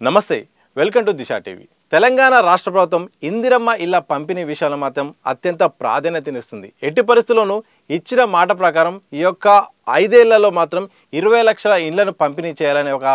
నమస్తే welcome to Disha TV Telangana రాష్ట్ర ప్రభుత్వం ఇందిరమ్మ ఇళ్ల పంపిణీ విషయంలో మాత్రం అత్యంత ప్రాధాన్యతనిస్తుంది. ఎట్టి పరిస్థితుల్లోనూ ఇచ్చిన మాట ప్రకారం ఈ యొక్క 5 ఏళ్లలో మాత్రం 20 లక్షల ఇళ్లను పంపిణీ చేయాలని ఒక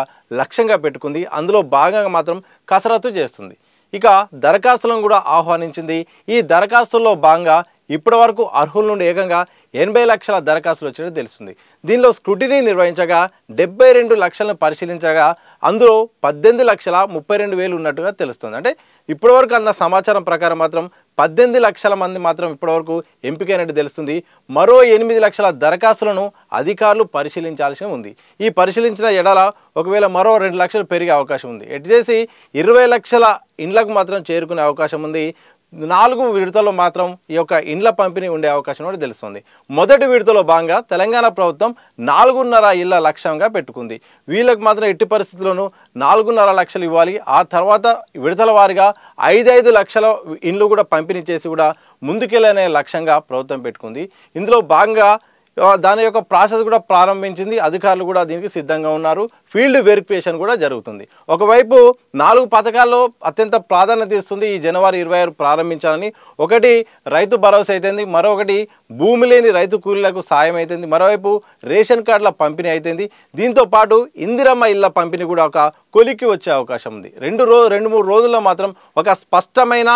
లక్ష్యంగా పెట్టుకుంది. అందులో భాగంగా మాత్రం కసరత్తు చేస్తుంది. ఇక దరఖాస్తులను కూడా ఆహ్వానించింది. ఈ దరఖాస్తుల్లో భాగంగా ఇప్పటివరకు అర్హుల నుండి ఏకంగా 80 లక్షల దరఖాస్తులు వచ్చినట్టు తెలుస్తుంది. దీనిలో స్క్రూటినీ నిర్వహించగా 72 లక్షలను పరిశీలించగా అందులో 18,32,000 ఉన్నట్టుగా తెలుస్తుంది. అంటే ఇప్పటివరకు అన్న సమాచారం ప్రకారం మాత్రం 18 లక్షల మంది మాత్రం ఇప్పటివరకు ఎంపికైనట్టు తెలుస్తుంది. మరో 8 లక్షల దరఖాస్తులను అధికారులు పరిశీలించాల్సి ఉంది. ఈ పరిశీలించిన ఎడల ఒకవేళ మరో 2 లక్షలు పెరిగే అవకాశం ఉంది. ఎటు చేసి 20 లక్షల ఇండ్లకు మాత్రం చేరుకునే అవకాశం ఉంది. 4 విడతల్లో మాత్రం ఈ యొక్క ఇండ్ల పంపిణీ ఉండే అవకాశం కూడా తెలుస్తుంది. మొదటి విడతలో భాగంగా తెలంగాణ ప్రభుత్వం 4.5 ఇళ్ల లక్ష్యంగా పెట్టుకుంది. వీళ్ళకి మాత్రం ఎట్టి పరిస్థితుల్లోనూ 4.5 లక్షలు ఇవ్వాలి. ఆ తర్వాత విడతల వారీగా 5 లక్షల ఇండ్లు కూడా పంపిణీ చేసి కూడా ముందుకెళ్ళనే లక్ష్యంగా ప్రభుత్వం పెట్టుకుంది. ఇందులో భాగంగా దాని యొక్క ప్రాసెస్ కూడా ప్రారంభించింది. అధికారులు కూడా దీనికి సిద్ధంగా ఉన్నారు. ఫీల్డ్ వెరిఫికేషన్ కూడా జరుగుతుంది. ఒకవైపు 4 పథకాల్లో అత్యంత ప్రాధాన్యత ఇస్తుంది. ఈ జనవరి 26 ప్రారంభించాలని. ఒకటి రైతు భరోసా అయితేంది, మరొకటి భూమి లేని రైతు కూలీలకు సాయం అయితేంది, మరోవైపు రేషన్ కార్డుల పంపిణీ అయితేంది. దీంతో పాటు ఇందిరమ్మ ఇళ్ల పంపిణీ కూడా ఒక కొలిక్కి వచ్చే అవకాశం ఉంది. 2-3 రోజుల్లో మాత్రం ఒక స్పష్టమైన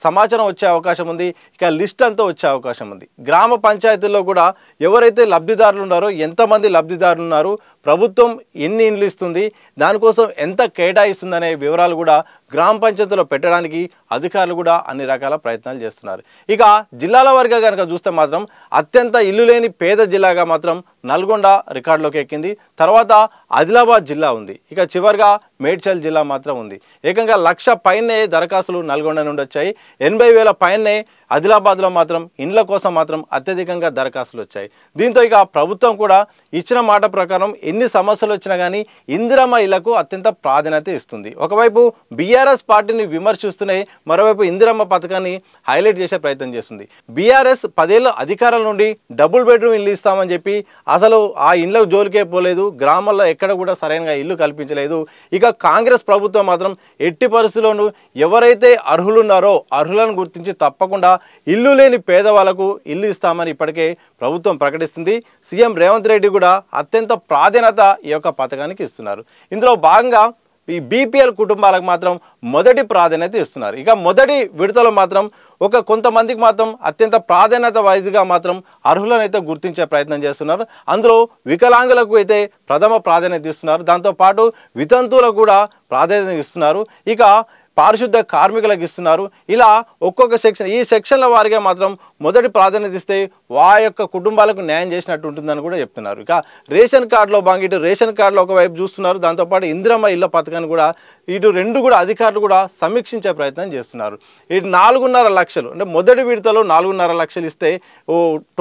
సమాచారం వచ్చే అవకాశం ఉంది. ఇక లిస్ట్ అంతా వచ్చే అవకాశం ఉంది. గ్రామ పంచాయతీల్లో కూడా ఎవరైతే లబ్ధిదారులు ఉన్నారో, ఎంతమంది లబ్ధిదారులు ఉన్నారు, ప్రభుత్వం ఎన్ని ఇండ్లు ఇస్తుంది, దానికోసం ఎంత కేటాయిస్తుందనే వివరాలు కూడా గ్రామ పంచాయతీలో పెట్టడానికి అధికారులు కూడా అన్ని రకాల ప్రయత్నాలు చేస్తున్నారు. ఇక జిల్లాల వారీగా కనుక చూస్తే మాత్రం అత్యంత ఇల్లు లేని పేద జిల్లాగా మాత్రం నల్గొండ రికార్డులోకి ఎక్కింది. తర్వాత ఆదిలాబాద్ జిల్లా ఉంది. ఇక చివరిగా మేడ్చల్ జిల్లా మాత్రం ఉంది. ఏకంగా 1,00,000 పైనే దరఖాస్తులు నల్గొండ నుండి వచ్చాయి. 80,000 పైనే ఆదిలాబాద్లో మాత్రం ఇండ్ల కోసం మాత్రం అత్యధికంగా దరఖాస్తులు వచ్చాయి. దీంతో ఇక ప్రభుత్వం కూడా ఇచ్చిన మాట ప్రకారం ఎన్ని సమస్యలు వచ్చినా కానీ ఇందిరమ్మ ఇళ్లకు అత్యంత ప్రాధాన్యత ఇస్తుంది. ఒకవైపు బీఆర్ఎస్ పార్టీని విమర్శిస్తూనే మరోవైపు ఇందిరమ్మ పథకాన్ని హైలైట్ చేసే ప్రయత్నం చేస్తుంది. బీఆర్ఎస్ 10 ఏళ్ళ అధికారం నుండి డబుల్ బెడ్రూమ్ ఇల్లు ఇస్తామని చెప్పి అసలు ఆ ఇండ్లకు జోలికే పోలేదు. గ్రామాల్లో ఎక్కడ కూడా సరైనగా ఇల్లు కల్పించలేదు. ఇక కాంగ్రెస్ ప్రభుత్వం మాత్రం ఎట్టి పరిస్థితుల్లోనూ ఎవరైతే అర్హులున్నారో అర్హులను గుర్తించి తప్పకుండా ఇల్లు లేని పేదవాళ్లకు ఇల్లు ఇస్తామని ఇప్పటికే ప్రభుత్వం ప్రకటిస్తుంది. సీఎం రేవంత్ రెడ్డి కూడా అత్యంత ప్రాధాన్యత ఈ యొక్క పథకానికి ఇస్తున్నారు. ఇందులో భాగంగా ఈ బీపీఎల్ కుటుంబాలకు మాత్రం మొదటి ప్రాధాన్యత ఇస్తున్నారు. ఇక మొదటి విడతలో మాత్రం కొంతమందికి మాత్రం అత్యంత ప్రాధాన్యత వైద్యుగా మాత్రం అర్హులను అయితే గుర్తించే ప్రయత్నం చేస్తున్నారు. అందులో వికలాంగులకు అయితే ప్రథమ ప్రాధాన్యత ఇస్తున్నారు. దాంతోపాటు వితంతువులకు కూడా ప్రాధాన్యత ఇస్తున్నారు. ఇక పారిశుద్ధ కార్మికులకు ఇస్తున్నారు. ఇలా ఒక్కొక్క సెక్షన్, ఈ సెక్షన్ల వారిగా మాత్రం మొదటి ప్రాధాన్యత ఇస్తే వా యొక్క కుటుంబాలకు న్యాయం చేసినట్టు ఉంటుందని కూడా చెప్తున్నారు. ఇక రేషన్ కార్డులో భాగంగా ఇటు రేషన్ కార్డులో ఒకవైపు చూస్తున్నారు. దాంతోపాటు ఇందిరమ్మ ఇళ్ల పథకాన్ని కూడా ఇటు 2 కూడా అధికారులు కూడా సమీక్షించే ప్రయత్నం చేస్తున్నారు. ఇటు 4.5 లక్షలు అంటే మొదటి విడతలో 4.5 లక్షలు ఇస్తే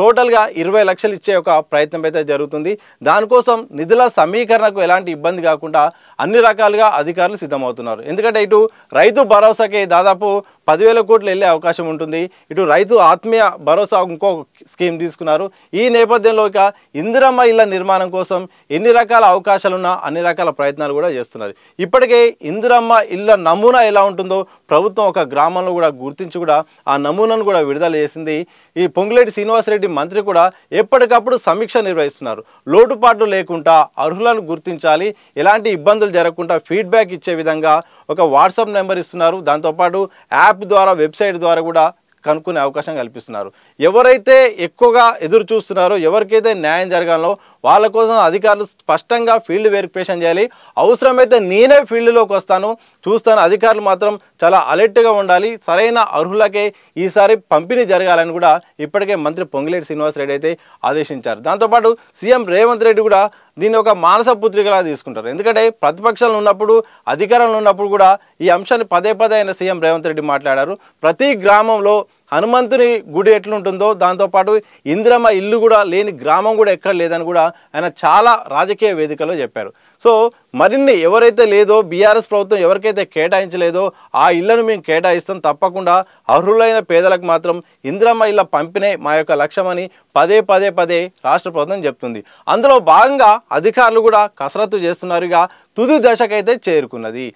టోటల్గా 20 లక్షలు ఇచ్చే ఒక ప్రయత్నం అయితే జరుగుతుంది. దానికోసం నిధుల సమీకరణకు ఎలాంటి ఇబ్బంది కాకుండా అన్ని రకాలుగా అధికారులు సిద్ధమవుతున్నారు. ఎందుకంటే ఇటు రైతు భరోసాకి దాదాపు 10,000 కోట్లు వెళ్ళే అవకాశం ఉంటుంది. ఇటు రైతు ఆత్మీయ భరోసా ఇంకో స్కీమ్ తీసుకున్నారు. ఈ నేపథ్యంలో ఇక ఇందిరమ్మ ఇళ్ల నిర్మాణం కోసం ఎన్ని రకాల అవకాశాలున్నా అన్ని రకాల ప్రయత్నాలు కూడా చేస్తున్నారు. ఇప్పటికే ఇందిరమ్మ ఇళ్ల నమూనా ఎలా ఉంటుందో ప్రభుత్వం ఒక గ్రామంలో కూడా గుర్తించి కూడా ఆ నమూనాను కూడా విడుదల చేసింది. ఈ పొంగులేటి శ్రీనివాసరెడ్డి మంత్రి కూడా ఎప్పటికప్పుడు సమీక్ష నిర్వహిస్తున్నారు. లోటుపాట్లు లేకుండా అర్హులను గుర్తించాలి, ఎలాంటి ఇబ్బందులు జరగకుండా ఫీడ్బ్యాక్ ఇచ్చే విధంగా ఒక వాట్సాప్ నెంబర్ ఇస్తున్నారు. దాంతోపాటు యాప్ ద్వారా, వెబ్సైట్ ద్వారా కూడా కనుక్కునే అవకాశం కల్పిస్తున్నారు. ఎవరైతే ఎక్కువగా ఎదురు చూస్తున్నారో, ఎవరికైతే న్యాయం జరగాలో వాళ్ళ కోసం అధికారులు స్పష్టంగా ఫీల్డ్ వెరిఫికేషన్ చేయాలి. అవసరమైతే నేనే ఫీల్డ్లోకి వస్తాను, చూస్తాను. అధికారులు మాత్రం చాలా అలర్ట్గా ఉండాలి. సరైన అర్హులకే ఈసారి పంపిణీ జరగాలని కూడా ఇప్పటికే మంత్రి పొంగులేటి శ్రీనివాసరెడ్డి అయితే ఆదేశించారు. దాంతోపాటు సీఎం రేవంత్ రెడ్డి కూడా దీన్ని ఒక మానస పుత్రికలా తీసుకుంటారు. ఎందుకంటే ప్రతిపక్షాలు ఉన్నప్పుడు, అధికారంలో ఉన్నప్పుడు కూడా ఈ అంశాన్ని పదే ఆయన సీఎం రేవంత్ రెడ్డి మాట్లాడారు. ప్రతి గ్రామంలో హనుమంతుని గుడి ఎట్లుంటుందో దాంతోపాటు ఇందిరమ్మ ఇల్లు కూడా లేని గ్రామం కూడా ఎక్కడ లేదని కూడా ఆయన చాలా రాజకీయ వేదికలో చెప్పారు. సో మరిన్ని ఎవరైతే లేదో బీఆర్ఎస్ ప్రభుత్వం ఎవరికైతే కేటాయించలేదో ఆ ఇళ్లను మేము కేటాయిస్తాం, తప్పకుండా అర్హులైన పేదలకు మాత్రం ఇందిరమ్మ ఇళ్ల పంపిణీ మా యొక్క లక్ష్యమని పదే పదే పదే రాష్ట్ర ప్రభుత్వం చెప్తుంది. అందులో భాగంగా అధికారులు కూడా కసరత్తు చేస్తున్నారు. ఇక తుది దశకైతే చేరుకున్నది.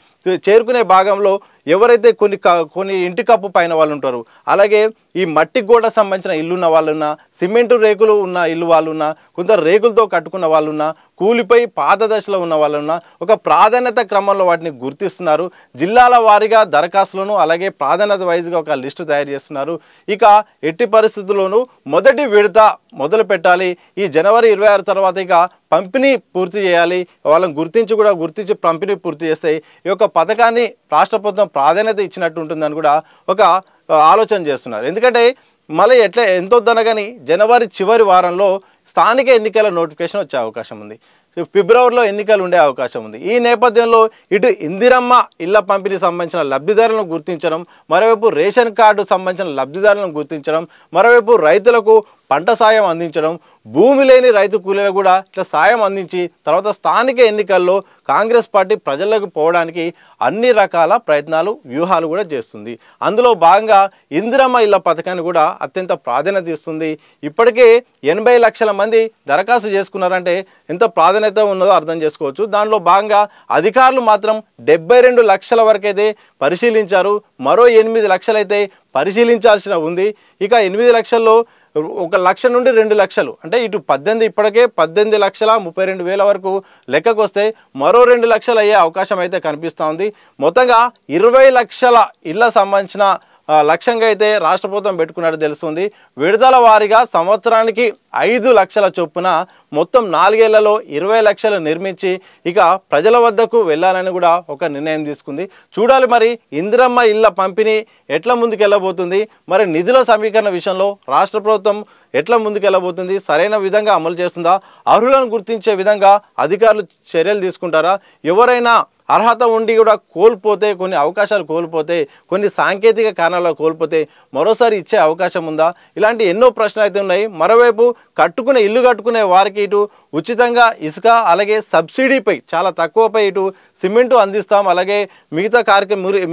చేరుకునే భాగంలో ఎవరైతే కొన్ని ఇంటి కప్పు పైన వాళ్ళు ఉంటారు, అలాగే ఈ మట్టి గోడ సంబంధించిన ఇల్లున్న వాళ్ళున్నా, సిమెంటు రేకులు ఉన్న ఇల్లు వాళ్ళున్నా, కొందరు రేకులతో కట్టుకున్న వాళ్ళున్నా, కూలిపోయి పాత దశలో ఉన్న వాళ్ళున్నా ఒక ప్రాధాన్యత క్రమంలో వాటిని గుర్తిస్తున్నారు. జిల్లాల వారీగా దరఖాస్తులను అలాగే ప్రాధాన్యత వైజ్గా ఒక లిస్టు తయారు చేస్తున్నారు. ఇక ఎట్టి పరిస్థితుల్లోనూ మొదటి విడత మొదలు పెట్టాలి. ఈ జనవరి 26 తర్వాత ఇక పంపిణీ పూర్తి చేయాలి. వాళ్ళని గుర్తించి పంపిణీ పూర్తి చేస్తే ఈ యొక్క పథకాన్ని రాష్ట్ర ప్రభుత్వం ప్రాధాన్యత ఇచ్చినట్టు ఉంటుందని కూడా ఒక ఆలోచన చేస్తున్నారు. ఎందుకంటే మళ్ళీ ఎంతొద్దనగాని జనవరి చివరి వారంలో స్థానిక ఎన్నికల నోటిఫికేషన్ వచ్చే అవకాశం ఉంది. ఫిబ్రవరిలో ఎన్నికలు ఉండే అవకాశం ఉంది. ఈ నేపథ్యంలో ఇటు ఇందిరమ్మ ఇళ్ల పంపిణీ సంబంధించిన లబ్ధిదారులను గుర్తించడం, మరోవైపు రేషన్ కార్డు సంబంధించిన లబ్ధిదారులను గుర్తించడం, మరోవైపు రైతులకు పంట సాయం అందించడం, భూమి లేని రైతు కూలీలకు కూడా ఇట్లా సాయం అందించి తర్వాత స్థానిక ఎన్నికల్లో కాంగ్రెస్ పార్టీ ప్రజలకు పోవడానికి అన్ని రకాల ప్రయత్నాలు వ్యూహాలు కూడా చేస్తుంది. అందులో భాగంగా ఇందిరమ్మ ఇళ్ల పథకాన్ని కూడా అత్యంత ప్రాధాన్యత ఇస్తుంది. ఇప్పటికే 80 లక్షల మంది దరఖాస్తు చేసుకున్నారంటే ఎంత ప్రాధాన్యత ఉన్నదో అర్థం చేసుకోవచ్చు. దానిలో భాగంగా అధికారులు మాత్రం 72 లక్షల వరకైతే పరిశీలించారు. మరో 8 లక్షలైతే పరిశీలించాల్సిన ఉంది. ఇక 8 లక్షల్లో 1 లక్ష నుండి 2 లక్షలు అంటే ఇటు 18 ఇప్పటికే 18,32,000 వరకు లెక్కకు వస్తే మరో 2 లక్షలు అయ్యే అవకాశం అయితే కనిపిస్తూ ఉంది. మొత్తంగా 20 లక్షల ఇళ్ల సంబంధించిన లక్ష్యంగా అయితే రాష్ట్ర ప్రభుత్వం పెట్టుకున్నట్టు తెలుస్తుంది. విడుదల వారీగా సంవత్సరానికి 5 లక్షల చొప్పున మొత్తం 4 ఏళ్లలో 20 లక్షలు నిర్మించి ఇక ప్రజల వద్దకు వెళ్ళాలని కూడా ఒక నిర్ణయం తీసుకుంది. చూడాలి మరి ఇందిరమ్మ ఇళ్ల పంపిణీ ఎట్లా ముందుకెళ్ళబోతుంది, మరి నిధుల సమీకరణ విషయంలో రాష్ట్ర ప్రభుత్వం ఎట్లా ముందుకెళ్ళబోతుంది, సరైన విధంగా అమలు చేస్తుందా, అర్హులను గుర్తించే విధంగా అధికారులు చర్యలు తీసుకుంటారా, ఎవరైనా అర్హత ఉండి కూడా కోల్పోతే, కొన్ని అవకాశాలు కోల్పోతే, కొన్ని సాంకేతిక కారణాలు కోల్పోతే మరోసారి ఇచ్చే అవకాశం ఉందా, ఇలాంటి ఎన్నో ప్రశ్నలు అయితే ఉన్నాయి. మరోవైపు ఇల్లు కట్టుకునే వారికి ఇటు ఉచితంగా ఇసుక అలాగే సబ్సిడీపై చాలా తక్కువపై ఇటు సిమెంటు అందిస్తాం, అలాగే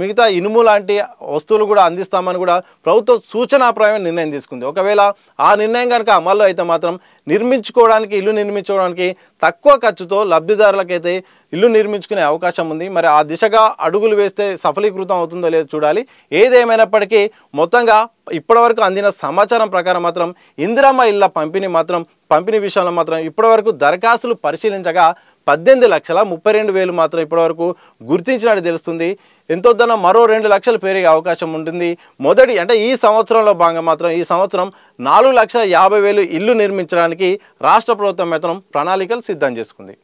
మిగతా ఇనుము లాంటి వస్తువులు కూడా అందిస్తామని కూడా ప్రభుత్వం సూచనాప్రాయం నిర్ణయం తీసుకుంది. ఒకవేళ ఆ నిర్ణయం కనుక అమల్లో అయితే మాత్రం ఇల్లు నిర్మించుకోవడానికి తక్కువ ఖర్చుతో లబ్ధిదారులకైతే ఇల్లు నిర్మించుకునే అవకాశం ఉంది. మరి ఆ దిశగా అడుగులు వేస్తే సఫలీకృతం అవుతుందో లేదో చూడాలి. ఏదేమైనప్పటికీ మొత్తంగా ఇప్పటివరకు అందిన సమాచారం ప్రకారం మాత్రం ఇందిరమ్మ ఇళ్ల పంపిణీ విషయంలో మాత్రం ఇప్పటివరకు దరఖాస్తులు పరిశీలించగా 18,32,000 మాత్రం ఇప్పటివరకు గుర్తించినట్టు తెలుస్తుంది. ఎంతొద్దన మరో 2 లక్షలు పెరిగే అవకాశం ఉంటుంది. ఈ సంవత్సరంలో భాగంగా మాత్రం ఈ సంవత్సరం 4,50,000 ఇల్లు నిర్మించడానికి రాష్ట్ర ప్రభుత్వం మాత్రం ప్రణాళికలు సిద్ధం చేసుకుంది.